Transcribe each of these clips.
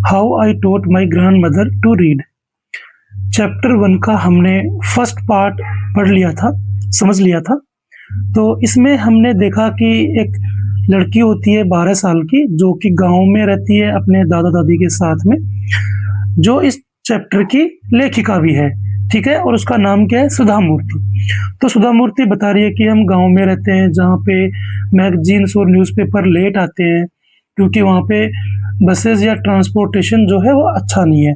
How I taught my grandmother to read. Chapter 1 का हमने first part पढ़ लिया था, समझ लिया था। तो इसमें हमने देखा कि एक लड़की होती है 12 साल की, जो कि गाँव में रहती है अपने दादा-दादी के साथ में, जो इस चैप्टर की लेखिका भी है, ठीक है? और उसका नाम क्या है? सुधा मूर्ति। तो सुधा मूर्ति बता रही है कि हम गाँव में रहते हैं, जहाँ पे मैगज़ीन्स और न्यूज़पेपर लेट आते हैं, क्योंकि वहाँ पे बसेज़ या ट्रांसपोर्टेशन जो है वो अच्छा नहीं है,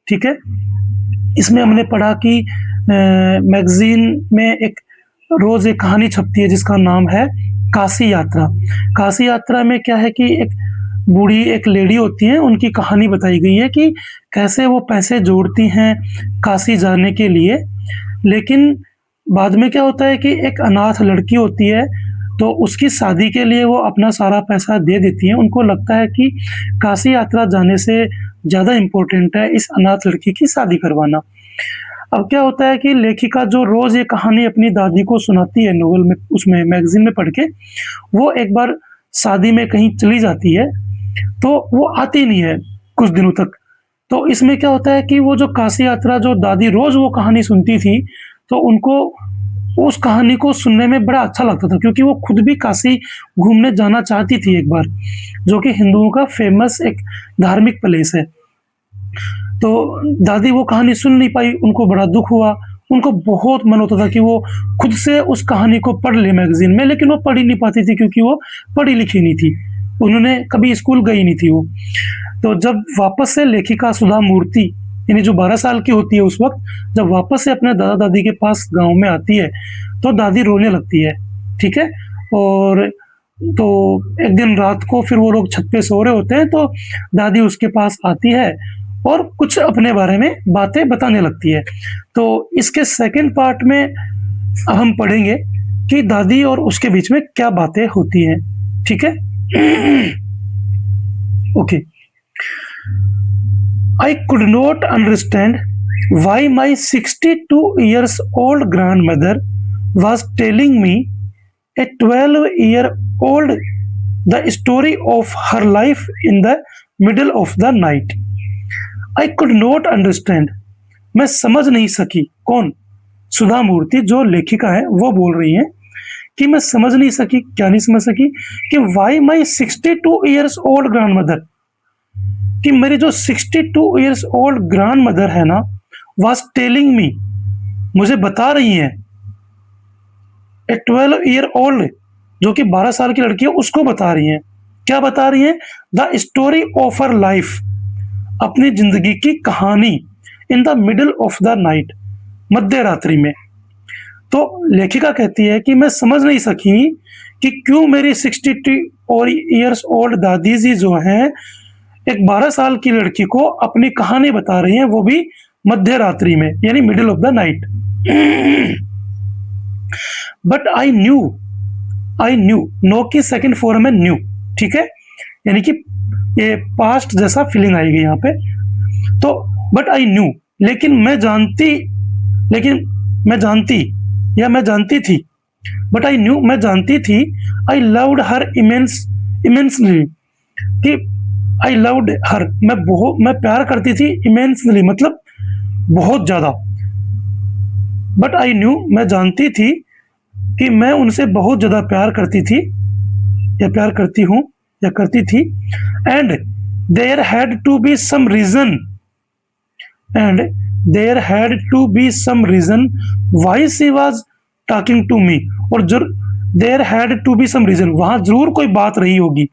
ठीक है? इसमें हमने पढ़ा कि मैगज़ीन में एक रोज़ एक कहानी छपती है जिसका नाम है काशी यात्रा। काशी यात्रा में क्या है कि एक बूढ़ी एक लेडी होती है, उनकी कहानी बताई गई है कि कैसे वो पैसे जोड़ती हैं काशी जाने के लिए। लेकिन बाद में क्या होता है कि एक अनाथ लड़की होती है, तो उसकी शादी के लिए वो अपना सारा पैसा दे देती हैं। उनको लगता है कि काशी यात्रा जाने से ज़्यादा इम्पोर्टेंट है इस अनाथ लड़की की शादी करवाना। अब क्या होता है कि लेखिका जो रोज़ ये कहानी अपनी दादी को सुनाती है नोवेल में, उसमें मैगज़ीन में पढ़ के, वो एक बार शादी में कहीं चली जाती है, तो वो आती नहीं है कुछ दिनों तक। तो इसमें क्या होता है कि वो जो काशी यात्रा जो दादी रोज़ वो कहानी सुनती थी, तो उनको उस कहानी को सुनने में बड़ा अच्छा लगता था, क्योंकि वो खुद भी काशी घूमने जाना चाहती थी एक बार, जो कि हिंदुओं का फ़ेमस एक धार्मिक प्लेस है। तो दादी वो कहानी सुन नहीं पाई, उनको बड़ा दुःख हुआ। उनको बहुत मन होता था कि वो खुद से उस कहानी को पढ़ ले मैगज़ीन में, लेकिन वो पढ़ ही नहीं पाती थी क्योंकि वो पढ़ी-लिखी नहीं थी। उन्होंने कभी स्कूल गई नहीं थी वो। तो जब वापस से लेखिका सुधा मूर्ति, यानी जो 12 साल की होती है उस वक़्त, जब वापस से अपने दादा-दादी के पास गाँव में आती है, तो दादी रोने लगती है, ठीक है? और तो एक दिन रात को फिर वो लोग छत पे सो रहे होते हैं, तो दादी उसके पास आती है और कुछ अपने बारे में बातें बताने लगती है। तो इसके सेकंड पार्ट में अब हम पढ़ेंगे कि दादी और उसके बीच में क्या बातें होती हैं, ठीक है? Okay. I could not understand why my 62 years old grandmother was telling me, a 12-year-old, the story of her life in the middle of the night. I could not understand. मैं समझ नहीं सकी। कौन? सुधा मूर्ति जो लेखिका है वो बोल रही हैं कि मैं समझ नहीं सकी। क्या नहीं समझ सकी? कि why my 62 years old grandmother, कि मेरी जो 62 इयर्स ओल्ड ग्रैंड मदर है ना, वाज टेलिंग मी, मुझे बता रही हैं, ए 12 ईयर ओल्ड, जो कि 12 साल की लड़की है, उसको बता रही हैं। क्या बता रही हैं? The story of her life, अपनी जिंदगी की कहानी, in the middle of the night, मध्य रात्रि में। तो लेखिका कहती है कि मैं समझ नहीं सकी कि क्यों मेरी 62 इयर्स ओल्ड दादी जी जो हैं, एक 12 साल की लड़की को अपनी कहानी बता रही हैं, वो भी मध्य रात्रि में, यानी middle of the night. But I knew, know की सेकंड फॉर्म है न्यू, ठीक है? यानी कि ये पास्ट जैसा फीलिंग आएगी यहाँ पे। तो बट आई न्यू, लेकिन मैं जानती थी, बट आई न्यू, मैं जानती थी, आई लव्ड हर इमेंसली, कि आई लव्ड हर, मैं प्यार करती थी, इमेंसली मतलब बहुत ज्यादा। बट आई न्यू, मैं जानती थी कि मैं उनसे बहुत ज्यादा प्यार करती थी, या प्यार करती हूँ, या करती थी। And there had to be some reason, why she was talking to me, और there had to be some reason, वहां जरूर कोई बात रही होगी,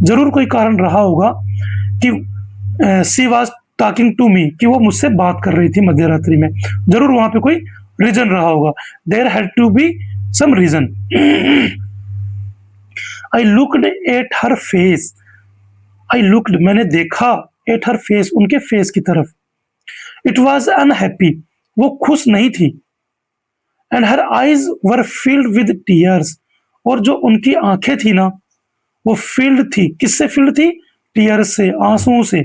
जरूर कोई कारण रहा होगा कि she was talking to me, कि वो मुझसे बात कर रही थी मध्य रात्रि में, जरूर वहां पे कोई रीजन रहा होगा। There had to be some reason. I looked at her face, मैंने देखा, एट हर फेस, उनके फेस की तरफ। इट वॉज अनहैप्पी, वो खुश नहीं थी। And her eyes were filled with tears, और जो उनकी आंखें थी ना, वो फील्ड थी, किससे फील्ड थी? टीयर्स से, आंसुओं से।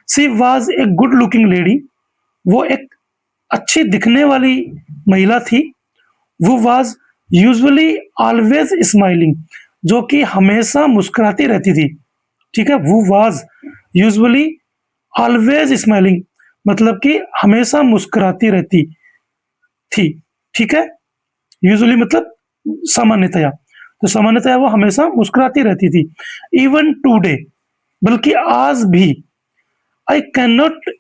She was a good looking lady, वो एक अच्छी दिखने वाली महिला थी। वो वॉज यूजुअली ऑलवेज स्माइलिंग, जो कि हमेशा मुस्कुराती रहती थी, ठीक है? वो वॉज यूजुअली ऑलवेज स्माइलिंग, मतलब कि हमेशा मुस्कुराती रहती थी, ठीक है। यूजुअली मतलब सामान्यतया, तो सामान्यतया वो हमेशा मुस्कुराती रहती थी। इवन टुडे, बल्कि आज भी, I can not,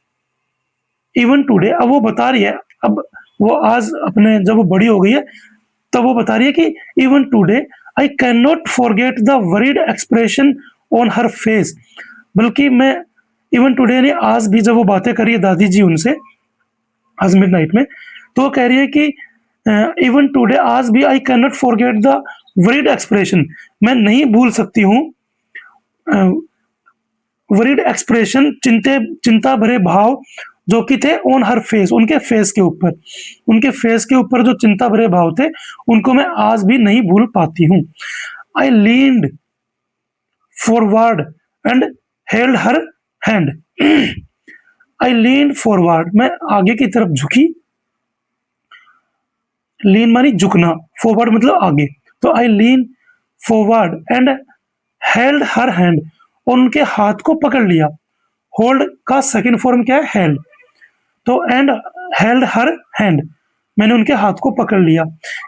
even today, अब वो बता रही है, अब वो आज अपने जब वो बड़ी हो गई है तब वो बता रही है कि even today I can not forget the worried expression on her face, बल्कि मैं इवन टुडे ने आज भी, जब वो बातें करी है दादी जी उनसे आज मिडनाइट में, तो वो कह रही है कि इवन टुडे, आज भी, I can not forget the worried expression, मैं नहीं भूल सकती हूँ वरीड एक्सप्रेशन, चिंता भरे भाव जो कि थे ऑन हर फेस, उनके फेस के ऊपर, उनके फेस के ऊपर जो चिंता भरे भाव थे उनको मैं आज भी नहीं भूल पाती हूँ। I leaned forward and held her hand. I leaned forward, मैं आगे की तरफ झुकी, लीन मानी झुकना, फॉरवर्ड मतलब आगे, तो I lean forward and held her hand, और उनके हाथ को पकड़ लिया। होल्ड का सेकंड फॉर्म क्या है? हेल्ड, तो एंड हेल्ड हर हैंड, मैंने उनके हाथ को पकड़ लिया।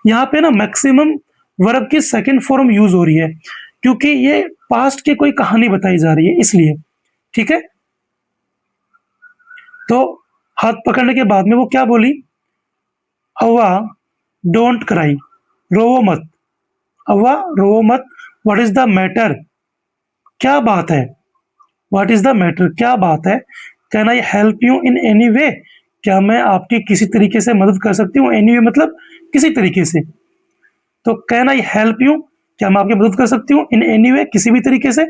यहाँ पे ना मैक्सिमम वर्ब की सेकंड फॉर्म यूज हो रही है क्योंकि ये पास्ट की कोई कहानी बताई जा रही है इसलिए, ठीक है। तो हाथ पकड़ने के बाद में वो क्या बोली? अव्वा डोंट क्राई, रोवो मत, अव्वा रोवो मत, व्हाट इज द मैटर, क्या बात है, व्हाट इज द मैटर, क्या बात है। Can I help you in any way, क्या मैं आपकी किसी तरीके से मदद कर सकती हूँ? एनी वे मतलब किसी तरीके से, तो कैन आई हेल्प यू, क्या मैं आपकी मदद कर सकती हूँ? इन एनी वे, किसी भी तरीके से।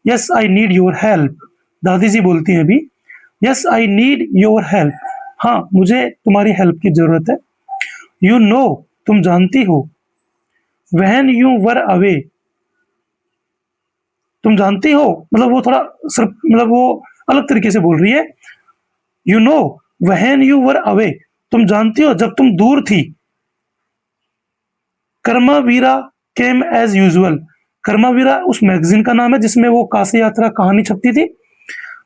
Yes I need your help, दादी जी बोलती हैं अभी, yes I need your help, हाँ मुझे तुम्हारी हेल्प की जरूरत है। यू नो, तुम जानती हो। व्हेन यू वर अवे, तुम जानती हो, मतलब वो थोड़ा सिर्फ, मतलब वो अलग तरीके से बोल रही है। You know when you were away, तुम जानती हो जब तुम दूर थी। कर्मावीरा केम एज यूजुअल, कर्मावीरा उस मैगजीन का नाम है जिसमें वो काशी यात्रा कहानी छपती थी।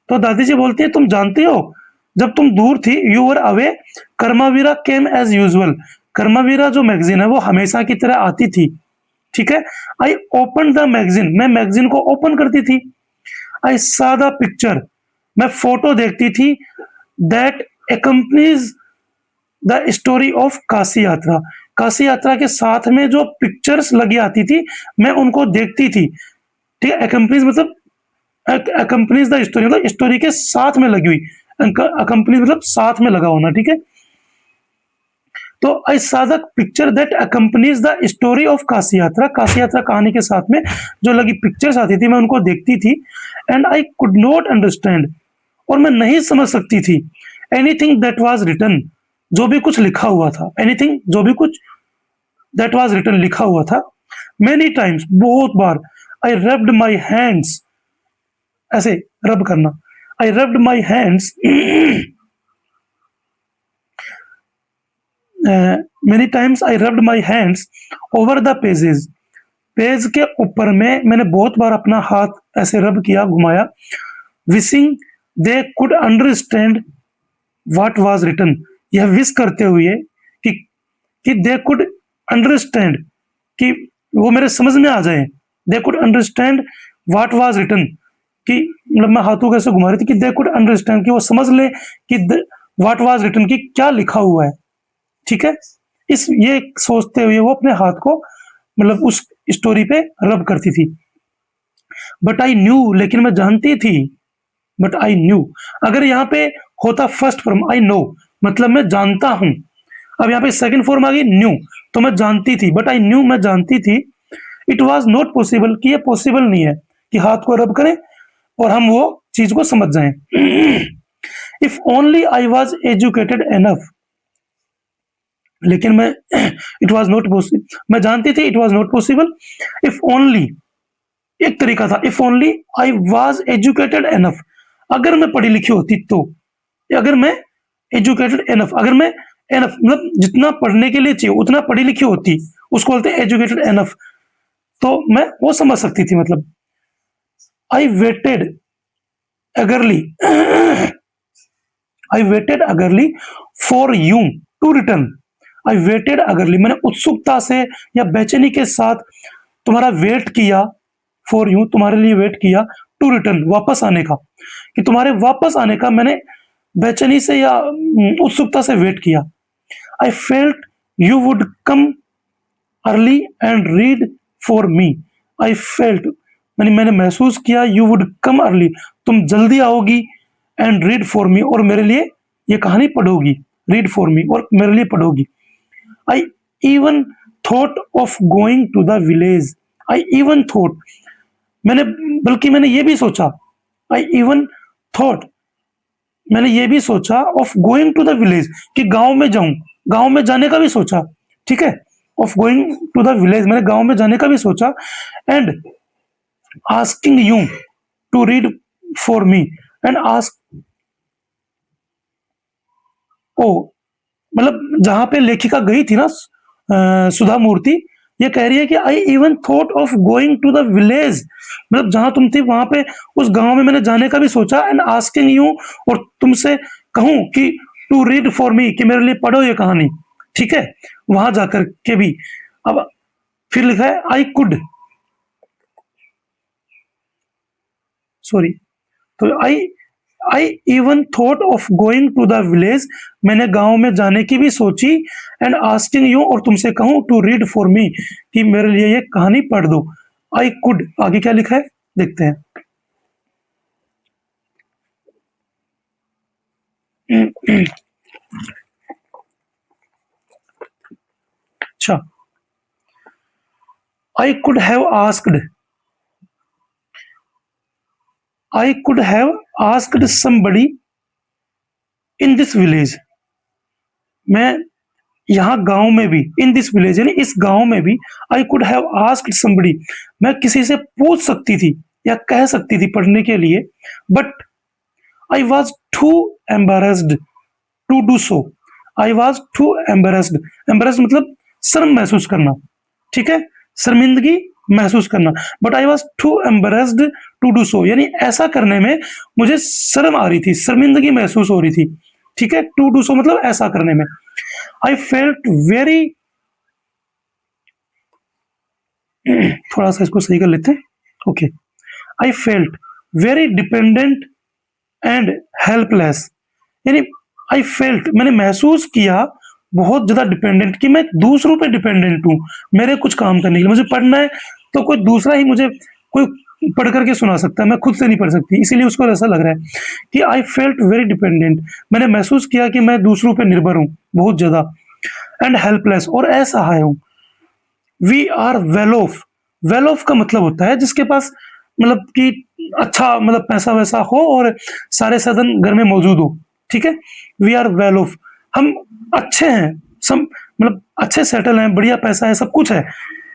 तो दादी जी बोलती है तुम जानती हो जब तुम दूर थी, you were away, Karmaveera came as usual, Karmaveera जो मैगजीन है वो हमेशा की तरह आती थी, ठीक है। आई ओपन द मैगजीन, मैं मैगजीन को ओपन करती थी। आई सा द पिक्चर, मैं फोटो देखती थी। That accompanies the story of Kashi Yatra, Kashi यात्रा के साथ में जो पिक्चर्स लगी आती थी मैं उनको देखती थी, ठीक है। एकम्पनीज मतलब अकम्पनीज द स्टोरी, मतलब स्टोरी के साथ में लगी हुई, अकम्पनीज मतलब साथ में लगा होना, ठीक है। तो आई सा the picture that accompanies the story of Kashi यात्रा कहानी के साथ में जो लगी पिक्चर्स आती थी मैं उनको देखती थी। And I could not understand, और मैं नहीं समझ सकती थी। एनीथिंग दैट वाज रिटन, जो भी कुछ लिखा हुआ था, एनीथिंग जो भी कुछ दैट वाज रिटन लिखा हुआ था। मेनी टाइम्स, बहुत बार। आई रब्ड माई हैंड्स, ऐसे रब करना, I rubbed my hands many times I rubbed my hands over the pages, page के ऊपर में मैंने बहुत बार अपना हाथ ऐसे रब किया, घुमाया। Wishing they could understand what was written, यह विश करते हुए कि दे कुड अंडरस्टैंड, कि वो मेरे समझ में आ जाए। They could understand what was written, कि मतलब मैं हाथों कैसे घुमा रही थी कि दे कुड अंडरस्टैंड, कि वो समझ ले कि व्हाट वाज रिटन, कि क्या लिखा हुआ है, ठीक है। इस ये सोचते हुए वो अपने हाथ को मतलब उस स्टोरी पे रब करती थी। बट आई न्यू, लेकिन मैं जानती थी। बट आई न्यू, अगर यहाँ पे होता फर्स्ट फॉर्म आई नो, मतलब मैं जानता हूं। अब यहाँ पे सेकंड फॉर्म आ गई न्यू, तो मैं जानती थी। बट आई न्यू, मैं जानती थी। इट वॉज नॉट पॉसिबल, कि ये पॉसिबल नहीं है कि हाथ को रब करें और हम वो चीज को समझ जाएं। If only I was educated enough, लेकिन मैं इट वॉज नॉट पॉसिबल, मैं जानती थी it was not possible. If only, एक तरीका था, if only I was educated enough, अगर मैं पढ़ी लिखी होती तो, अगर मैं एजुकेटेड एनफ, अगर मैं एनफ मतलब जितना पढ़ने के लिए चाहिए उतना पढ़ी लिखी होती, उसको बोलते हैं एजुकेटेड एनफ, तो मैं वो समझ सकती थी। मतलब I waited, eagerly I waited eagerly for you to return. I waited eagerly, मैंने उत्सुकता से या बेचैनी के साथ तुम्हारा वेट किया, फॉर यू तुम्हारे लिए वेट किया, टू रिटर्न वापस आने का, कि तुम्हारे वापस आने का मैंने बेचैनी से या उत्सुकता से वेट किया। I felt you would come early and read for me. I felt मैंने महसूस किया, यू वुड कम अर्ली तुम जल्दी आओगी, एंड रीड फॉर मी और मेरे लिए ये कहानी पढ़ोगी, रीड फॉर मी और मेरे लिए पढ़ोगी। I even thought of going to the village. I even thought बल्कि मैंने ये भी सोचा, आई इवन थॉट मैंने ये भी सोचा, of going to the village कि गांव में जाऊं, गांव में जाने का भी सोचा, ठीक है, of going to the village मैंने गांव में जाने का भी सोचा, and asking you to read for me and ask ओ, मतलब जहां पे लेखिका गई थी ना सुधा मूर्ति, ये कह रही है कि I even thought of going to the village, मतलब जहां तुम थी वहां पे उस गांव में मैंने जाने का भी सोचा, एंड आस्किंग यू और तुमसे कहूं कि टू रीड फॉर मी कि मेरे लिए पढ़ो ये कहानी, ठीक है, वहां जाकर के भी। अब फिर लिखा है आई कुड, सॉरी, तो I even thought of going to the village मैंने गांव में जाने की भी सोची, एंड आस्किंग यू और तुमसे कहूं टू रीड फॉर मी कि मेरे लिए ये कहानी पढ़ दो। आई कुड आगे क्या लिखा है देखते हैं। अच्छा, I could have asked, I could have asked somebody in this village, मैं यहाँ गांव में भी, इन दिस विलेज यानी इस गांव में भी, I could have asked somebody मैं किसी से पूछ सकती थी या कह सकती थी पढ़ने के लिए, but I was too embarrassed to do so. I was too embarrassed, embarrassed मतलब शर्म महसूस करना, ठीक है, शर्मिंदगी महसूस करना, but I was too embarrassed to do so यानी ऐसा करने में मुझे शर्म आ रही थी, शर्मिंदगी महसूस हो रही थी, ठीक है, टू डू सो मतलब ऐसा करने में। आई फेल्ट वेरी, थोड़ा सा इसको सही कर लेते हैं, okay, I felt very dependent and helpless, यानी आई फेल्ट मैंने महसूस किया बहुत ज्यादा डिपेंडेंट, कि मैं दूसरों पे डिपेंडेंट हूँ मेरे कुछ काम करने के लिए, मुझे पढ़ना है तो कोई दूसरा ही मुझे कोई पढ़ करके सुना सकता है, मैं खुद से नहीं पढ़ सकती, इसीलिए उसको ऐसा लग रहा है कि आई फेल्ट वेरी डिपेंडेंट, मैंने महसूस किया कि मैं दूसरों पे निर्भर हूँ बहुत ज्यादा, एंड हेल्पलेस और असहाय हूँ। We are well off, well off का मतलब होता है जिसके पास मतलब कि अच्छा मतलब पैसा वैसा हो और सारे साधन घर में मौजूद हो, ठीक है, वी आर वेल ऑफ हम अच्छे हैं, सब मतलब अच्छे सेटल हैं, बढ़िया पैसा है, सब कुछ है,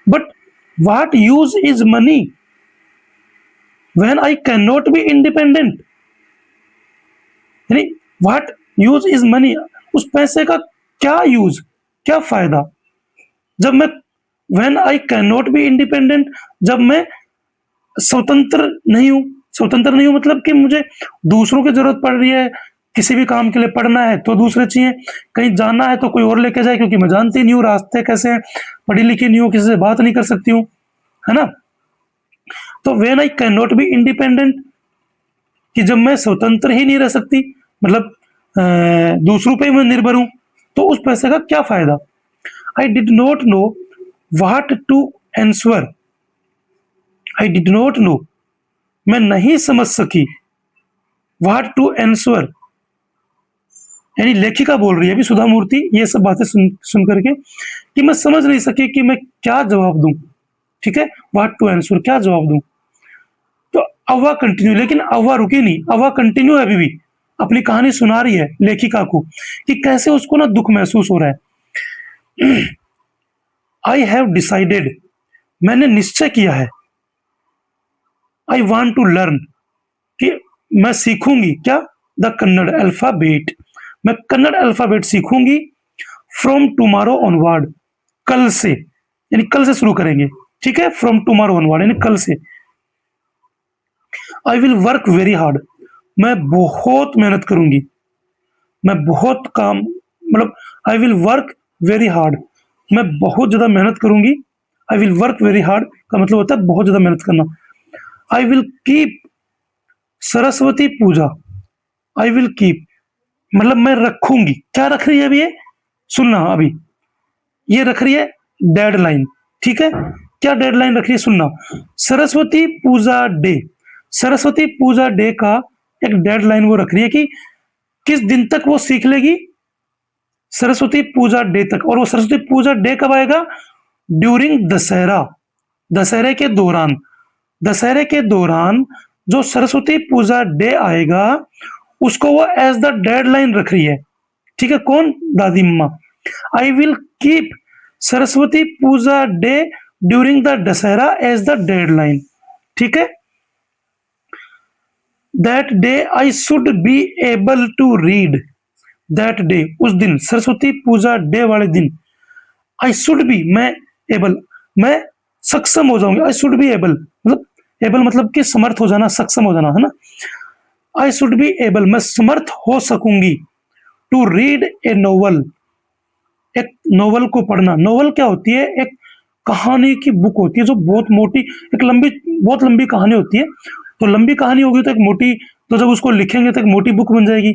but what use is money when I can not be independent, यानी व्हाट यूज इज मनी उस पैसे का क्या यूज, क्या फायदा, जब मैं when I can not be independent जब मैं स्वतंत्र नहीं हूं, स्वतंत्र नहीं हूं मतलब कि मुझे दूसरों की जरूरत पड़ रही है, किसी भी काम के लिए पढ़ना है तो दूसरे चाहिए, कहीं जाना है तो कोई और लेके जाए क्योंकि मैं जानती नहीं हूँ रास्ते कैसे हैं, पढ़ी लिखी नहीं हूँ, किसी से बात नहीं कर सकती हूँ, है ना। तो when I can not be independent कि जब मैं स्वतंत्र ही नहीं रह सकती, मतलब दूसरों पे मैं निर्भर हूं, तो उस पैसे का क्या फायदा। I did not know what to answer, I did not know मैं नहीं समझ सकी, व्हाट टू आंसर यानी लेखिका बोल रही है अभी सुधा मूर्ति ये सब बातें सुन करके कि मैं समझ नहीं सकी कि मैं क्या जवाब दूं, ठीक है, व्हाट टू आंसर क्या जवाब दूं। तो अव्वा कंटिन्यू, लेकिन अव्वा रुकी नहीं, अव्वा कंटिन्यू अभी भी अपनी कहानी सुना रही है लेखिका को कि कैसे उसको ना दुख महसूस हो रहा है। आई हैव डिसाइडेड मैंने निश्चय किया है, आई वॉन्ट टू लर्न कि मैं सीखूंगी क्या, द कन्नड़ अल्फाबेट मैं कन्नड़ अल्फाबेट सीखूंगी, फ्रॉम टुमारो ऑनवर्ड कल से, यानी कल से शुरू करेंगे, ठीक है, फ्रॉम टुमारो ऑनवर्ड यानी कल से। I will work very hard मैं बहुत मेहनत करूंगी, मैं बहुत काम, मतलब I will work very hard, मैं बहुत ज्यादा मेहनत करूंगी। I will work very hard का मतलब होता है बहुत ज्यादा मेहनत करना। I will keep Saraswati puja, I will keep मतलब मैं रखूंगी, क्या रख रही है अभी ये, सुनना अभी, ये रख रही है डेडलाइन, ठीक है। क्या डेडलाइन रख रही है सुनना, सरस्वती पूजा डे, सरस्वती पूजा डे का एक डेडलाइन वो रख रही है कि किस दिन तक वो सीख लेगी, सरस्वती पूजा डे तक। और वो सरस्वती पूजा डे कब आएगा, ड्यूरिंग दशहरा, दशहरे के दौरान, दशहरे के दौरान जो सरस्वती पूजा डे आएगा उसको वो एज द डेडलाइन रख रही है, ठीक है। कौन, दादी मम्मा। I will keep Saraswati Puja day during the Dussehra as the deadline, ठीक है। That day I should be able to read, that day उस दिन, सरस्वती पूजा डे वाले दिन, आई शुड बी मैं एबल, मैं सक्षम हो जाऊंगी, आई शुड बी एबल मतलब, एबल मतलब कि समर्थ हो जाना, सक्षम हो जाना, है ना। आई शुड बी एबल मैं समर्थ हो सकूंगी, टू रीड ए नोवेल, एक नोवेल को पढ़ना। नोवेल क्या होती है, एक कहानी की बुक होती है जो बहुत मोटी, एक लंबी, बहुत लंबी कहानी होती है। तो लंबी कहानी होगी तो एक मोटी, तो जब उसको लिखेंगे तो एक मोटी बुक बन जाएगी।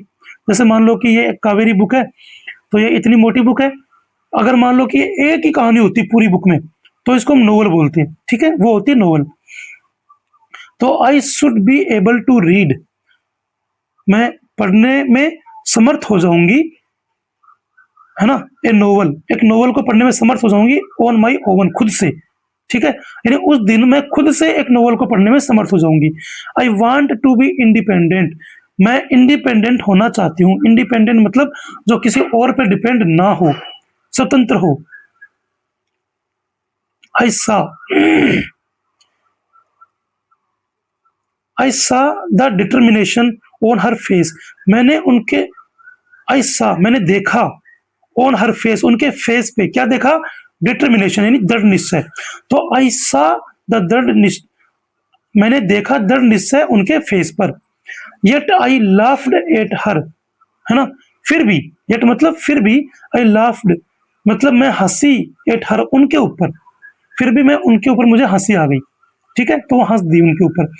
जैसे मान लो कि ये एक कावेरी बुक है, तो ये इतनी मोटी बुक है। अगर मान लो कि एक ही कहानी होती पूरी बुक में, तो इसको हम नोवेल बोलते हैं, ठीक है, वो होती है नोवेल। तो I should be able to read, मैं पढ़ने में समर्थ हो जाऊंगी, है ना, ए नोवेल, एक नोवेल को पढ़ने में समर्थ हो जाऊंगी, ऑन माई ओवन, खुद से, ठीक है। यानी उस दिन मैं खुद से एक नोवेल को पढ़ने में समर्थ हो जाऊंगी। I want to be independent, मैं इंडिपेंडेंट होना चाहती हूँ। इंडिपेंडेंट मतलब जो किसी और पे डिपेंड ना हो, स्वतंत्र हो। आई सा, आई सा the determination on her face, मैंने उनके, आई सा मैंने देखा, ऑन हर फेस उनके फेस पे क्या देखा, डिटर्मिनेशन यानी दृढ़ निश्चय। तो आई सा द दृढ़ निश्चय, मैंने देखा दृढ़ निश्चय उनके फेस पर। Yet I laughed at her, है ना, फिर भी, येट मतलब फिर भी, आई लाफ्ड मतलब मैं हंसी, एट हर उनके ऊपर, फिर भी मैं उनके ऊपर, मुझे हंसी आ गई, ठीक है, तो वो हंस दी उनके ऊपर।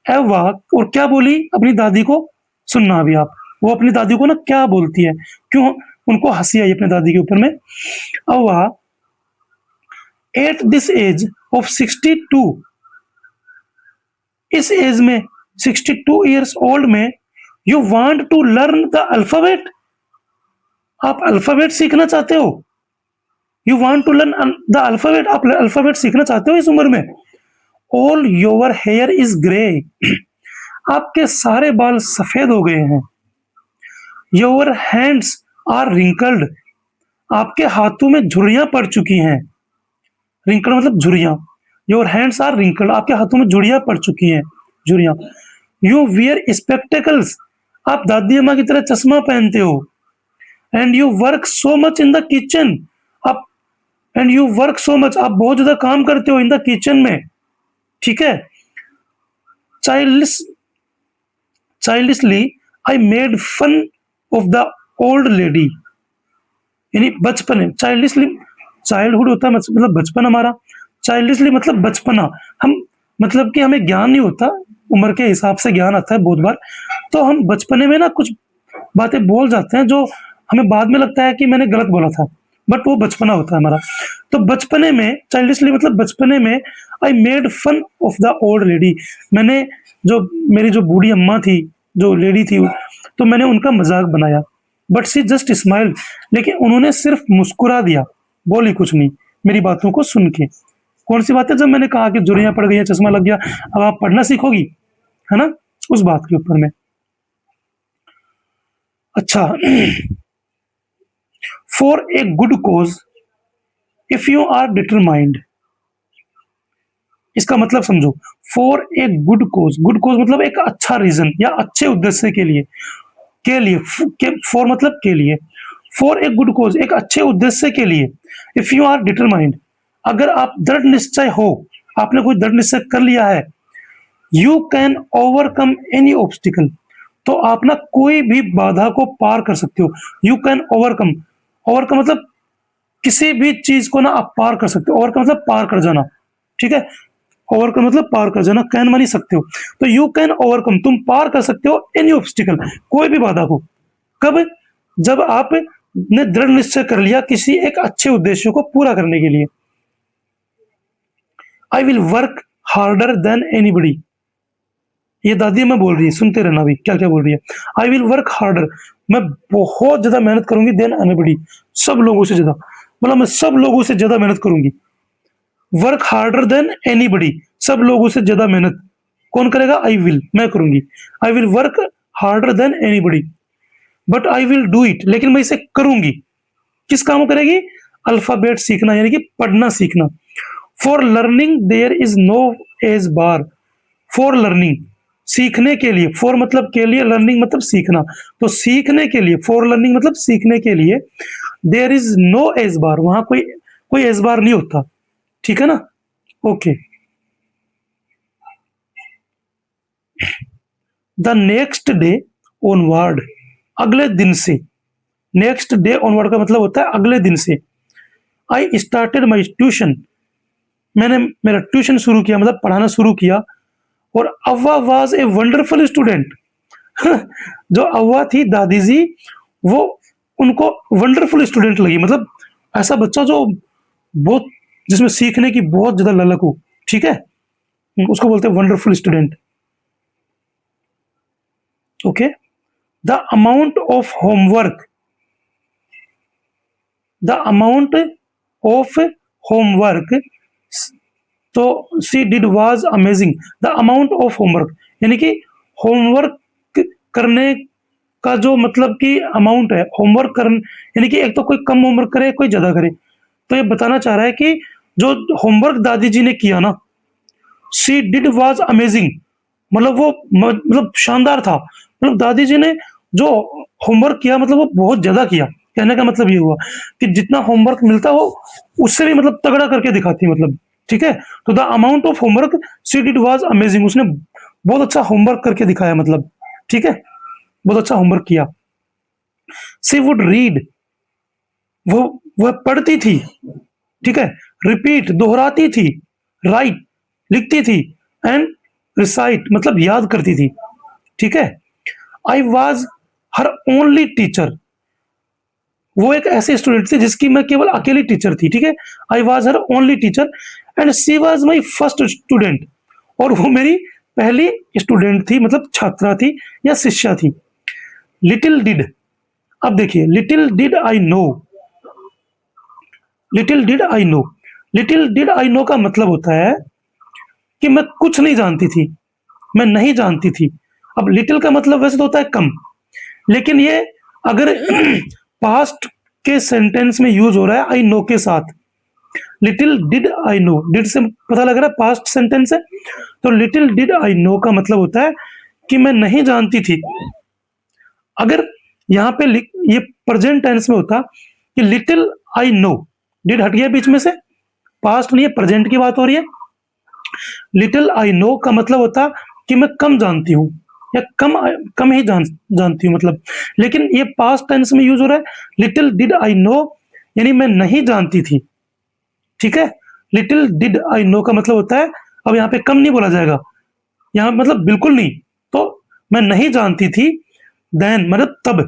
एवा, और क्या बोली अपनी दादी को, सुनना अभी आप, वो अपनी दादी को ना क्या बोलती है, क्यों उनको हंसी आई अपनी दादी के ऊपर में। अवा, एट दिस एज ऑफ 62, इस एज में 62 ईयर्स ओल्ड में, you want to learn the alphabet, आप अल्फाबेट सीखना चाहते हो, you want to learn the alphabet, आप अल्फाबेट सीखना चाहते हो इस उम्र में। All your hair is grey, आपके सारे बाल सफेद हो गए हैं। योर हैंड्स आर रिंकल्ड, आपके हाथों में झुर्रियां पड़ चुकी हैं, रिंकल मतलब झुर्रियां। योर हैंड्स आर रिंकल्ड, आपके हाथों में झुर्रियां पड़ चुकी हैं, झुर्रियां। यू वियर स्पेक्टेकल्स, आप दादी अम्मा की तरह चश्मा पहनते हो। And you work so much in the kitchen, आप, and you work so much, आप बहुत ज्यादा काम करते हो इन द किचन में, ठीक है। Childish, childishly I made fun of the old lady, यानी बचपन में, चाइल्डिशली, चाइल्डहुड होता है मतलब बचपन हमारा, चाइल्डिशली मतलब बचपना, हम मतलब कि हमें ज्ञान नहीं होता, उम्र के हिसाब से ज्ञान आता है बहुत बार, तो हम बचपने में ना कुछ बातें बोल जाते हैं जो हमें बाद में लगता है कि मैंने गलत बोला था, बट वो बचपना होता है हमारा। तो बचपने में, चाइल्डिशली मतलब बचपने में, I made fun of the old lady, मैंने जो मेरी जो बूढ़ी अम्मा थी, जो लेडी थी, तो मैंने उनका मजाक बनाया। बट सी जस्ट स्माइल, लेकिन उन्होंने सिर्फ मुस्कुरा दिया, बोली कुछ नहीं मेरी बातों को सुन के। कौन सी बात है, जब मैंने कहा कि झुर्रियां पड़ गई हैं, चश्मा लग गया, अब आप पढ़ना सीखोगी, है ना, उस बात के ऊपर में। अच्छा, for a good cause if you are determined, इसका मतलब समझो। For a good cause, good cause मतलब एक अच्छा रीजन या अच्छे उद्देश्य के लिए, फॉर मतलब के लिए, फॉर ए गुड कोज एक अच्छे उद्देश्य के लिए, इफ यू आर डिटरमाइंड अगर आप दृढ़ निश्चय हो, आपने कोई दृढ़ निश्चय कर लिया है, you can overcome any obstacle, तो आप ना कोई भी बाधा को पार कर सकते हो। यू कैन ओवरकम, ओवरकम मतलब किसी भी चीज को ना आप पार कर सकते हो। ओवरकम मतलब पार कर जाना, ठीक है। ओवरकम मतलब पार कर जाना, कैन मानी सकते हो। तो यू कैन ओवरकम, तुम पार कर सकते हो एनी ऑब्स्टिकल, कोई भी बाधा को। कब? जब आप ने दृढ़ निश्चय कर लिया किसी एक अच्छे उद्देश्य को पूरा करने के लिए। आई will work harder than anybody, ये दादी मैं बोल रही है, सुनते रहना भी क्या क्या बोल रही है। आई विल वर्क हार्डर, मैं बहुत ज्यादा मेहनत करूंगी देन एनीबडी, सब लोगों से ज्यादा, मतलब मैं सब लोगों से ज्यादा मेहनत करूंगी। वर्क हार्डर देन एनीबडी, सब लोगों से ज्यादा मेहनत कौन करेगा? आई विल, मैं करूंगी। I will work harder than anybody but I will do it, लेकिन मैं इसे करूंगी। किस काम को करेगी? अल्फाबेट सीखना, यानी कि पढ़ना सीखना। For learning there is no age bar, for learning, सीखने के लिए, फॉर मतलब के लिए, लर्निंग मतलब सीखना, तो सीखने के लिए, फॉर लर्निंग मतलब सीखने के लिए, देयर इज नो एज बार, वहां कोई कोई एज बार नहीं होता, ठीक है ना। Okay, the next day onward, अगले दिन से। नेक्स्ट डे ऑनवर्ड का मतलब होता है अगले दिन से। आई स्टार्टेड माई ट्यूशन, मैंने मेरा ट्यूशन शुरू किया, मतलब पढ़ाना शुरू किया। और अव्वा वाज ए वंडरफुल स्टूडेंट, जो अव्वा थी दादी जी, वो उनको वंडरफुल स्टूडेंट लगी, मतलब ऐसा बच्चा जो बहुत, जिसमें सीखने की बहुत ज्यादा ललक हो, ठीक है, उसको बोलते हैं wonderful student. Okay, the amount of homework, the amount of homework, तो she did was amazing. The amount of homework यानी कि होमवर्क करने का जो मतलब कि अमाउंट है, होमवर्क कर, यानी कि एक तो कोई कम होमवर्क करे कोई ज्यादा करे, तो ये बताना चाह रहा है कि जो होमवर्क दादी जी ने किया ना, शी डिड वाज अमेजिंग, मतलब वो मतलब शानदार था। मतलब दादी जी ने जो होमवर्क किया, मतलब वो बहुत ज्यादा किया। कहने का मतलब ये हुआ कि जितना होमवर्क मिलता वो उससे भी मतलब तगड़ा करके दिखाती, मतलब ठीक है। तो the amount of homework she did was amazing, उसने बहुत अच्छा होमवर्क करके दिखाया, मतलब ठीक है, बहुत अच्छा होमवर्क किया। शी वुड रीड, वो वह पढ़ती थी, ठीक है। रिपीट, दोहराती थी। राइट, लिखती थी। एंड रिसाइट मतलब याद करती थी, ठीक है। I was her only teacher, वो एक ऐसी स्टूडेंट थी जिसकी मैं केवल अकेली टीचर थी, ठीक है। I was her only teacher and she was my first student, और वो मेरी पहली स्टूडेंट थी, मतलब छात्रा थी या शिष्या थी। लिटिल डिड, अब देखिए, little did I know, little did I know, little did I know का मतलब होता है कि मैं कुछ नहीं जानती थी, मैं नहीं जानती थी। अब लिटिल का मतलब वैसे तो होता है कम, लेकिन ये अगर पास्ट के सेंटेंस में यूज हो रहा है आई नो के साथ, little did I know, did से पता लग रहा है पास्ट सेंटेंस है, तो लिटिल डिड आई नो का मतलब होता है कि मैं नहीं जानती थी। अगर यहाँ पे ये प्रेजेंट टेंस में होता कि लिटिल आई नो, डिड हट गया बीच में से, पास्ट नहीं है, प्रेजेंट की बात हो रही है। लिटिल आई नो का मतलब होता कि मैं कम जानती हूँ या कम कम ही जानती हूँ, मतलब। लेकिन ये पास्ट टेंस में यूज हो रहा है, लिटिल डिड आई नो, यानी मैं नहीं जानती थी, ठीक है। लिटिल डिड आई नो का मतलब होता है, अब यहाँ पे कम नहीं बोला जाएगा, यहाँ मतलब बिल्कुल नहीं, तो मैं नहीं जानती थी, देन मतलब तब,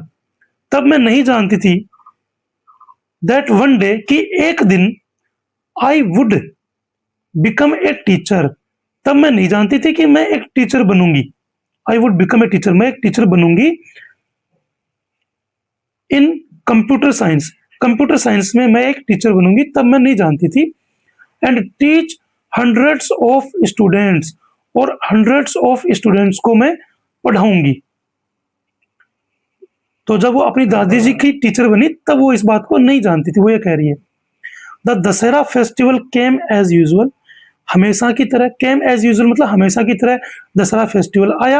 तब मैं नहीं जानती थी, दैट वन डे कि एक दिन, I would become a teacher, तब मैं नहीं जानती थी कि मैं एक टीचर बनूंगी। I would become a teacher, मैं एक टीचर बनूंगी in computer science, computer science में मैं एक टीचर बनूंगी, तब मैं नहीं जानती थी। And teach hundreds of students, और हंड्रेड्स ऑफ स्टूडेंट्स को मैं पढ़ाऊंगी। तो जब वो अपनी दादी जी की टीचर बनी तब वो इस बात को नहीं जानती थी, वो ये कह रही है। The Dussehra festival came as usual, हमेशा की तरह, केम एज यूजुअल मतलब हमेशा की तरह दशहरा फेस्टिवल आया,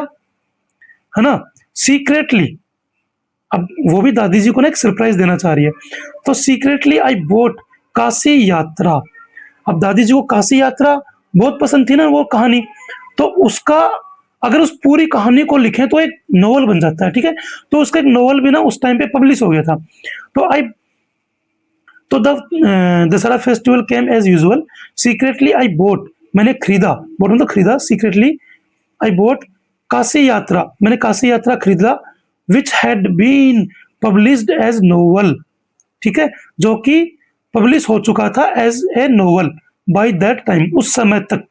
है ना। सीक्रेटली, अब वो भी दादी जी को ना एक सरप्राइज देना चाह रही है, तो सीक्रेटली आई बोट काशी यात्रा, अब दादी जी को काशी यात्रा बहुत पसंद थी ना वो कहानी, तो उसका अगर उस पूरी कहानी को लिखें तो एक नॉवल बन जाता है, ठीक है। तो उसका एक नॉवल भी ना उस टाइम पे पब्लिश हो गया था। तो आई तो the Dussehra festival came as usual, secretly I bought, मैंने खरीदा, बोट मतलब खरीदा, सीक्रेटली आई बोट काशी यात्रा, मैंने काशी यात्रा खरीदा, which had been published as novel, ठीक है, जो कि पब्लिश हो चुका था as a novel by that time, उस समय तक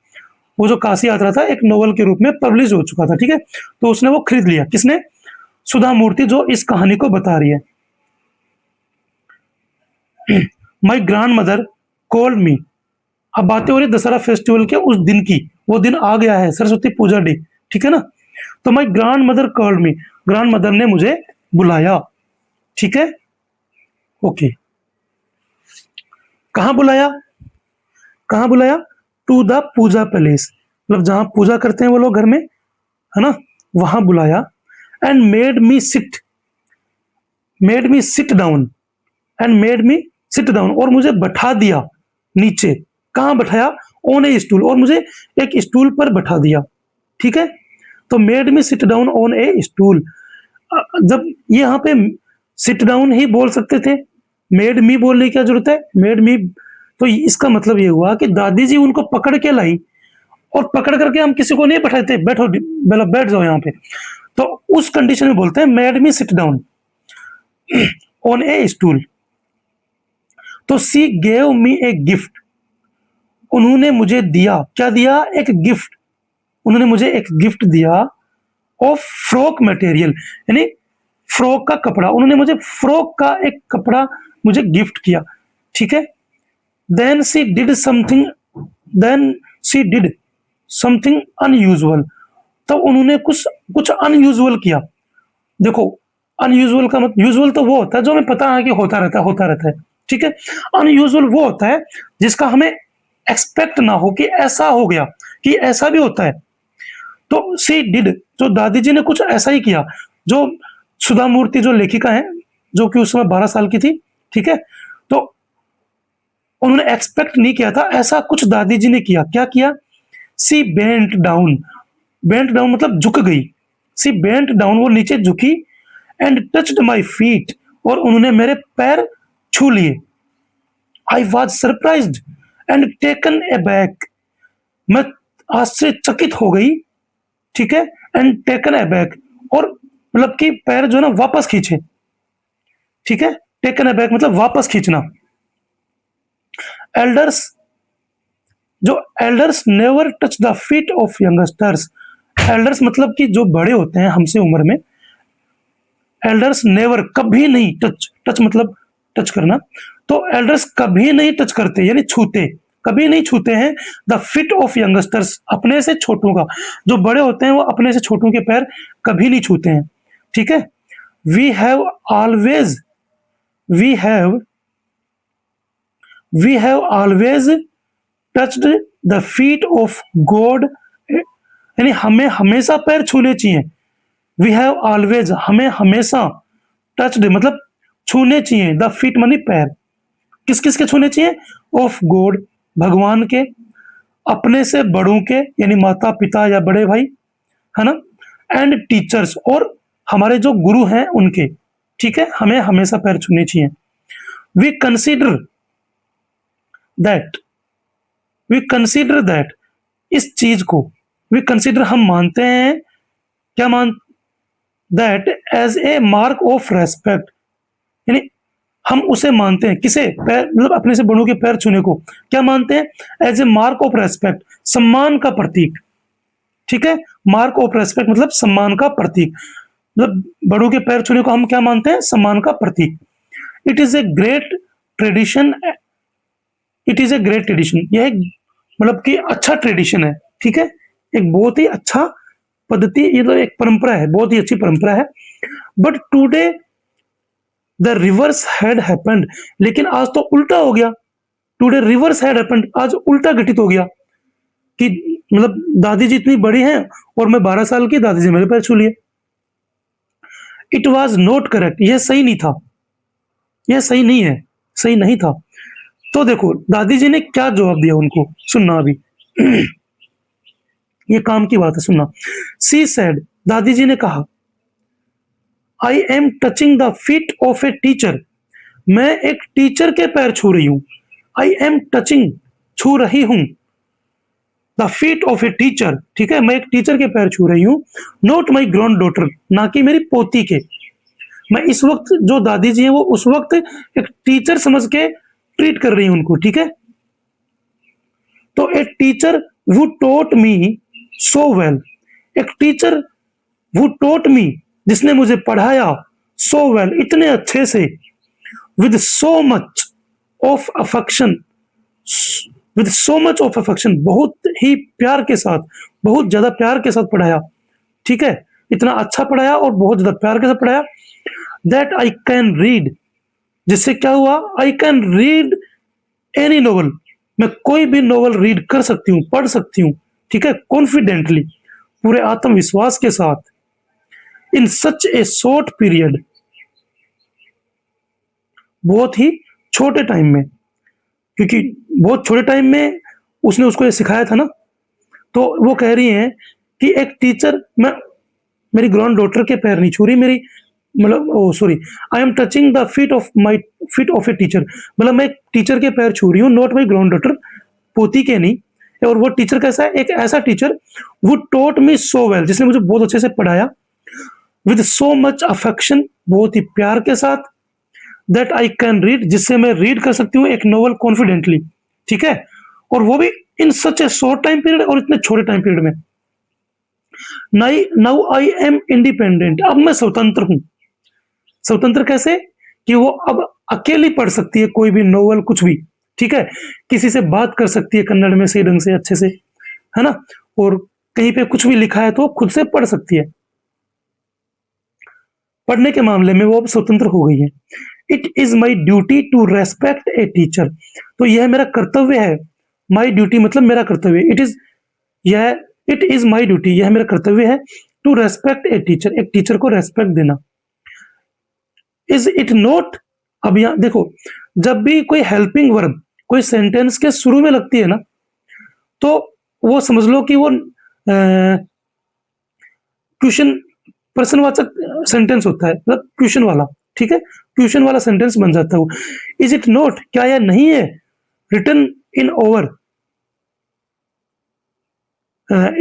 वो जो काशी यात्रा था एक नोवेल के रूप में पब्लिश हो चुका था, ठीक है। तो उसने वो खरीद लिया, किसने? सुधा मूर्ति, जो इस कहानी को बता रही है। My grand mother called me, अब बातें हो रही दशहरा फेस्टिवल के उस दिन की, वो दिन आ गया है, सरस्वती पूजा डे, ठीक है ना। तो my grand mother called me, grand mother ने मुझे बुलाया, ठीक है, ओके। कहाँ बुलाया? कहाँ बुलाया? टू द पूजा पैलेस, मतलब जहां पूजा करते हैं वो लोग घर में, है ना, वहां बुलाया। And made me sit down, and made me sit down, और मुझे बैठा दिया नीचे। कहाँ बैठाया? ऑन ए स्टूल, और मुझे एक स्टूल पर बैठा दिया, ठीक है। तो made me sit down on A stool, जब ये यहाँ पे सिट डाउन ही बोल सकते थे, मेड मी बोलने की क्या जरूरत है? मेड मी, तो इसका मतलब ये हुआ कि दादी जी उनको पकड़ के लाई, और पकड़ करके हम किसी को नहीं बैठाते, बैठो मतलब बैठ जाओ यहाँ पे, तो उस कंडीशन में बोलते हैं made me sit down on A stool. तो सी गेव मी ए गिफ्ट, उन्होंने मुझे दिया, क्या दिया? एक गिफ्ट, उन्होंने मुझे एक गिफ्ट दिया ऑफ फ्रॉक मटेरियल, यानी फ्रॉक का कपड़ा, उन्होंने मुझे फ्रॉक का एक कपड़ा मुझे गिफ्ट किया, ठीक है। Then she did something, then she did something unusual, तो उन्होंने कुछ कुछ अनयूजुअल किया। देखो, अनयूजुअल का मतलब, यूजुअल तो वो होता है जो हमें पता है कि होता रहता है, ठीक है। अनयूजुअल वो होता है जिसका हमें एक्सपेक्ट ना हो कि ऐसा हो गया, कि ऐसा भी होता है। तो सी डिड, जो दादी जी ने कुछ ऐसा ही किया, जो सुधा मूर्ति जो लेखिका है, जो कि उस समय 12 साल की थी, ठीक है। तो उन्होंने एक्सपेक्ट नहीं किया था, ऐसा कुछ दादी जी ने किया। क्या किया? सी बेंट डाउन, बेंट डाउन मतलब झुक गई, सी बेंट डाउन, वो नीचे झुकी, एंड टच्ड माई फीट, और उन्होंने मेरे पैर छू लिए। I was surprised and taken a back, मैं आश्चर्यचकित हो गई, ठीक है, एंड टेकन ए बैक, और मतलब कि पैर जो है ना वापस खींचे, ठीक है। टेकन ए बैक मतलब वापस खींचना। एल्डर्स, जो elders never touch the feet of youngsters, elders मतलब कि जो बड़े होते हैं हमसे उम्र में, एल्डर्स नेवर कभी नहीं, टच, टच मतलब टच करना, तो एल्डर्स कभी नहीं टच करते, यानी छूते, कभी नहीं छूते हैं द फिट ऑफ यंगस्टर्स, अपने से छोटों का, जो बड़े होते हैं वो अपने से छोटों के पैर कभी नहीं छूते हैं, ठीक है। We have always, we have we have always touched the feet of God, यानी हमें हमेशा पैर छूने चाहिए। वी हैव ऑलवेज, हमें हमेशा, टच्ड मतलब छूने चाहिए, द फीट मानी पैर, किस किस के छूने चाहिए? ऑफ गॉड, भगवान के, अपने से बड़ों के, यानी माता पिता या बड़े भाई, है ना, एंड टीचर्स, और हमारे जो गुरु हैं उनके, ठीक है, हमें हमेशा पैर छूने चाहिए। We consider that, we consider that, इस चीज को, वी कंसीडर हम मानते हैं, क्या मान, that as a mark of respect, यानी हम उसे मानते हैं, किसे? पैर मतलब अपने से बड़ों के पैर छूने को क्या मानते हैं? As a mark of respect, सम्मान का प्रतीक, ठीक है। मार्क ऑफ रेस्पेक्ट मतलब सम्मान का प्रतीक, मतलब बड़ों के पैर छूने को हम क्या मानते हैं? सम्मान का प्रतीक। It is a great tradition, it is a great tradition, यह एक मतलब कि अच्छा ट्रेडिशन है, ठीक है, एक बहुत ही अच्छा पद्धति, ये तो एक परंपरा है, बहुत ही अच्छी परंपरा है। But today the reverse had happened, लेकिन आज तो उल्टा हो गया। टुडे रिवर्स हैड हैपेंड, आज उल्टा घटित हो गया, कि मतलब दादी जी इतनी बड़ी हैं और मैं 12 साल की, दादी जी मेरे पैर छू लिए। इट वॉज नॉट करेक्ट, यह सही नहीं था, यह सही नहीं है, सही नहीं था। तो देखो दादी जी ने क्या जवाब दिया उनको, सुनना अभी। ये काम की बात है, सुनना। सी सेड, दादी जी ने कहा, आई am touching the feet of a teacher, मैं एक टीचर के पैर छू रही हूं। आई एम टचिंग, छू रही हूं, the feet of a teacher, ठीक है, मैं एक टीचर के पैर छू रही हूं। नॉट माई ग्रैंड डॉटर, ना कि मेरी पोती के। मैं इस वक्त जो दादी जी हैं वो उस वक्त एक टीचर समझ के ट्रीट कर रही हूं उनको, ठीक है। तो a teacher who taught me so well, एक टीचर who taught me, जिसने मुझे पढ़ाया so well, इतने अच्छे से, with so much of affection, with so much of affection, बहुत ही प्यार के साथ, बहुत ज्यादा प्यार के साथ पढ़ाया, ठीक है, इतना अच्छा पढ़ाया और बहुत ज्यादा प्यार के साथ पढ़ाया। दैट आई कैन रीड, जिससे क्या हुआ, I can read any novel, मैं कोई भी नोवेल रीड कर सकती हूँ, पढ़ सकती हूँ, ठीक है, कॉन्फिडेंटली, पूरे आत्मविश्वास के साथ, इन सच ए शॉर्ट पीरियड, बहुत ही छोटे टाइम में, क्योंकि बहुत छोटे टाइम में उसने उसको ये सिखाया था ना। तो वो कह रही हैं कि एक टीचर, मैं मेरी ग्रैंड डॉटर के पैर नहीं छू रही, मेरी मतलब oh sorry, I am touching the feet of a teacher, मतलब मैं एक टीचर के पैर छू रही हूँ, नॉट माई ग्रैंड डॉटर, पोती के नहीं। और वो टीचर कैसा है, एक ऐसा टीचर वो टॉट मी सो वेल, जिसने मुझे बहुत अच्छे से पढ़ाया, विद सो मच अफेक्शन, बहुत ही प्यार के साथ, दैट आई कैन रीड, जिससे मैं रीड कर सकती हूँ एक नोवेल कॉन्फिडेंटली, ठीक है, और वो भी इन सच ए शॉर्ट टाइम पीरियड, और इतने छोटे टाइम पीरियड में। नाउ आई एम इंडिपेंडेंट, अब मैं स्वतंत्र हूं। स्वतंत्र कैसे, कि वो अब अकेली पढ़ सकती है कोई भी नोवेल, कुछ भी, ठीक है, किसी से बात कर सकती है कन्नड़ में सही ढंग से, अच्छे से, है ना, और कहीं पे कुछ भी लिखा है तो खुद से पढ़ सकती है। पढ़ने के मामले में वो अब स्वतंत्र हो गई है। It is my duty to respect a teacher, तो यह मेरा कर्तव्य है, माई ड्यूटी मतलब मेरा कर्तव्य, इट इज माई ड्यूटी, यह मेरा कर्तव्य है, टू रेस्पेक्ट ए टीचर, एक टीचर को रेस्पेक्ट देना। इज इट नॉट, अब यहां देखो, जब भी कोई हेल्पिंग वर्ब कोई सेंटेंस के शुरू में लगती है ना, तो वो समझ लो कि वो क्वेश्चन प्रश्नवाचक सेंटेंस होता है, मतलब क्वेश्चन वाला, ठीक है, क्वेश्चन वाला सेंटेंस बन जाता है वो। इज इट नॉट, क्या यह नहीं है, written in over,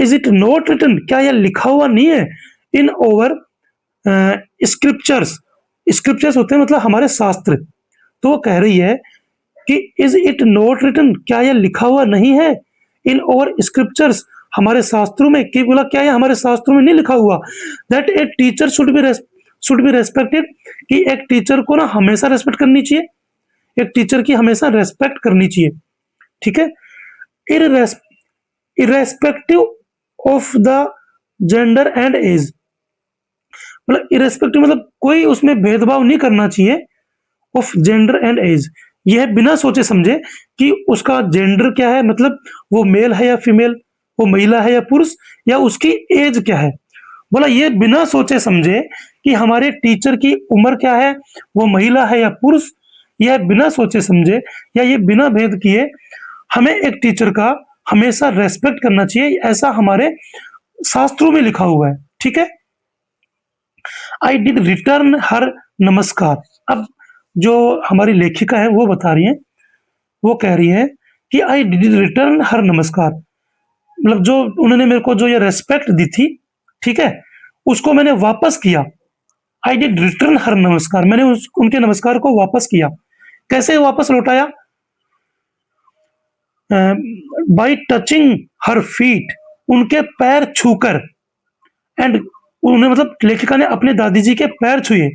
is it not written, क्या यह लिखा हुआ नहीं है, इन ओवर स्क्रिप्चर्स, स्क्रिप्चर्स होते हैं मतलब हमारे शास्त्र। तो वो कह रही है कि इज इट नॉट रिटन, क्या यह लिखा हुआ नहीं है, इन ओवर स्क्रिप्चर्स, हमारे शास्त्रों में, कि बोला क्या यह हमारे शास्त्रों में नहीं लिखा हुआ, that a teacher should be respected, कि एक टीचर को ना हमेशा रेस्पेक्ट करनी चाहिए, एक टीचर की हमेशा रेस्पेक्ट करनी चाहिए, ठीक है, irrespective of the gender and age, मतलब इरेस्पेक्टिव मतलब कोई उसमें भेदभाव नहीं करना चाहिए, ऑफ जेंडर एंड एज, यह बिना सोचे समझे कि उसका जेंडर क्या है, मतलब वो मेल है या फीमेल, वो महिला है या पुरुष, या उसकी एज क्या है। बोला ये बिना सोचे समझे कि हमारे टीचर की उम्र क्या है, वो महिला है या पुरुष, यह बिना सोचे समझे या ये बिना भेद किए हमें एक टीचर का हमेशा रेस्पेक्ट करना चाहिए, ऐसा हमारे शास्त्रों में लिखा हुआ है, ठीक है। आई डिड रिटर्न हर नमस्कार, अब जो हमारी लेखिका है वो बता रही है, वो कह रही है कि आई डिड रिटर्न हर नमस्कार, मतलब जो उन्होंने मेरे को जो ये रेस्पेक्ट दी थी, ठीक है, उसको मैंने वापस किया। आई डिड रिटर्न हर नमस्कार, मैंने उनके नमस्कार को वापस किया। कैसे वापस लौटाया, बाई टचिंग हर फीट, उनके पैर छूकर, एंड उन्होंने मतलब लेखिका ने अपने दादी जी के पैर छुए,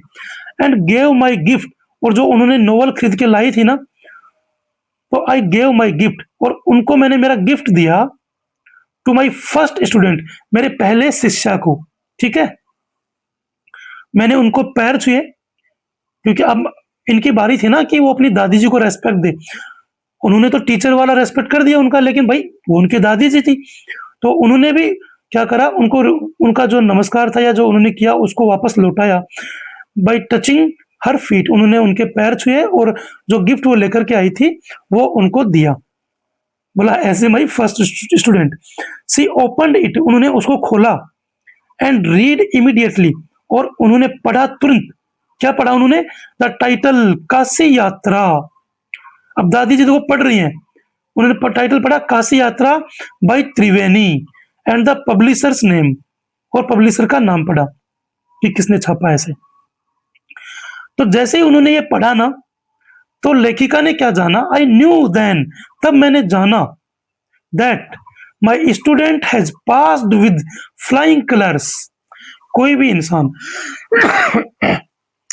एंड गेव माई गिफ्ट, और जो उन्होंने नोवेल खरीद के लाई थी ना, तो आई गेव माई गिफ्ट, और उनको मैंने मेरा गिफ्ट दिया, टू माई फर्स्ट स्टूडेंट, मेरे पहले शिष्या को, ठीक है, मैंने उनको पैर छुए, क्योंकि अब इनकी बारी थी ना कि वो अपनी दादी जी को रेस्पेक्ट दे। उन्होंने तो टीचर वाला रेस्पेक्ट कर दिया उनका, लेकिन भाई वो उनकी दादी जी थी, तो उन्होंने भी क्या करा, उनको उनका जो नमस्कार था या जो उन्होंने किया उसको वापस लौटाया। बाई टचिंग हर फीट, उन्होंने उनके पैर छुए और जो गिफ्ट वो लेकर के आई थी वो उनको दिया। बोला ऐसे my first student. She opened it, उन्होंने उसको खोला, एंड रीड इमीडिएटली, और उन्होंने पढ़ा तुरंत। क्या पढ़ा उन्होंने? द टाइटल, काशी यात्रा। अब दादी जी देखो पढ़ रही हैं, उन्होंने टाइटल पढ़ा Kashi Yatra by Triveni, and the publisher's name, और पब्लिशर का नाम पढ़ा कि किसने छापा ऐसे। तो जैसे ही उन्होंने ये पढ़ा ना, तो लेखिका ने क्या जाना? आई न्यू देन, तब मैंने जाना, that my student has passed with flying colours. कोई भी इंसान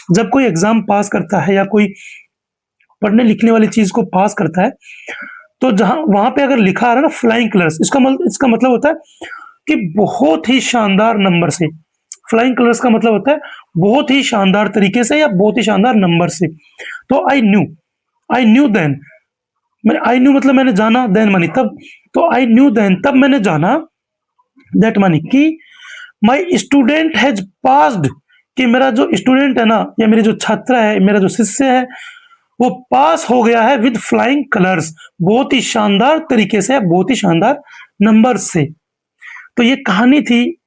जब कोई एग्जाम पास करता है या कोई पढ़ने लिखने वाली चीज को पास करता है, तो जहां वहां पे अगर लिखा आ रहा है ना फ्लाइंग कलर्स, इसका मतलब होता है कि बहुत ही शानदार नंबर से। फ्लाइंग कलर्स का मतलब होता है बहुत ही शानदार तरीके से या बहुत ही शानदार नंबर से। तो आई न्यू देन, मैंने आई न्यू मतलब मैंने जाना, देन मानी तब, तो आई न्यू देन तब मैंने जाना, दैट मानी कि माई स्टूडेंट हैज पास्ड, कि मेरा जो स्टूडेंट है ना, या मेरी जो छात्रा है, मेरा जो शिष्य है, वो पास हो गया है विद फ्लाइंग कलर्स, बहुत ही शानदार तरीके से, बहुत ही शानदार नंबर से। तो ये कहानी थी,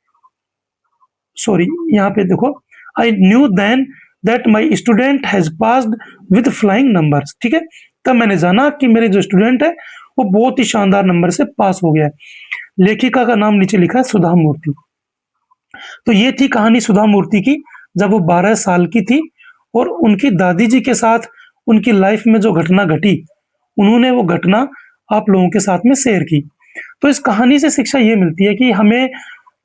सॉरी यहाँ पे देखो, I knew then that my student has passed with flying numbers, ठीक है। तब मैंने जाना कि मेरे जो स्टूडेंट है वो बहुत ही शानदार नंबर से पास हो गया है। लेखिका का नाम नीचे लिखा है सुधा मूर्ति। तो ये थी कहानी सुधा मूर्ति की, जब वो 12 साल की थी और उनकी दादी जी के साथ उनकी लाइफ में जो घटना घटी, उन्होंने वो घटना आप लोगों के साथ में शेयर की। तो इस कहानी से शिक्षा ये मिलती है कि हमें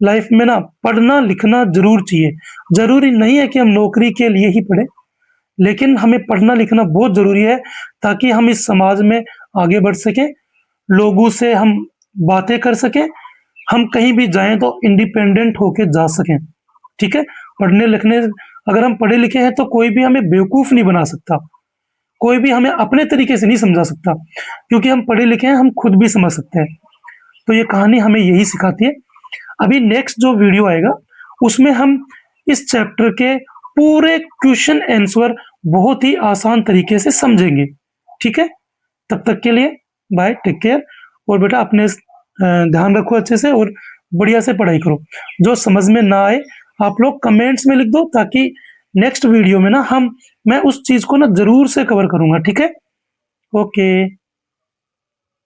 लाइफ में ना पढ़ना लिखना जरूर चाहिए। जरूरी नहीं है कि हम नौकरी के लिए ही पढ़े, लेकिन हमें पढ़ना लिखना बहुत जरूरी है, ताकि हम इस समाज में आगे बढ़ सके, लोगों से हम बातें कर सकें, हम कहीं भी जाएं तो इंडिपेंडेंट होके जा सकें, ठीक है। पढ़ने लिखने, अगर हम पढ़े लिखे हैं तो कोई भी हमें बेवकूफ नहीं बना सकता, कोई भी हमें अपने तरीके से नहीं समझा सकता, क्योंकि हम पढ़े लिखे हैं, हम खुद भी समझ सकते हैं। तो ये कहानी हमें यही सिखाती है। अभी नेक्स्ट जो वीडियो आएगा उसमें हम इस चैप्टर के पूरे क्वेश्चन आंसर बहुत ही आसान तरीके से समझेंगे, ठीक है। तब तक के लिए बाय, टेक केयर, और बेटा अपने ध्यान रखो अच्छे से और बढ़िया से पढ़ाई करो। जो समझ में ना आए आप लोग कमेंट्स में लिख दो, ताकि नेक्स्ट वीडियो में ना मैं उस चीज को ना जरूर से कवर करूंगा, ठीक है। ओके।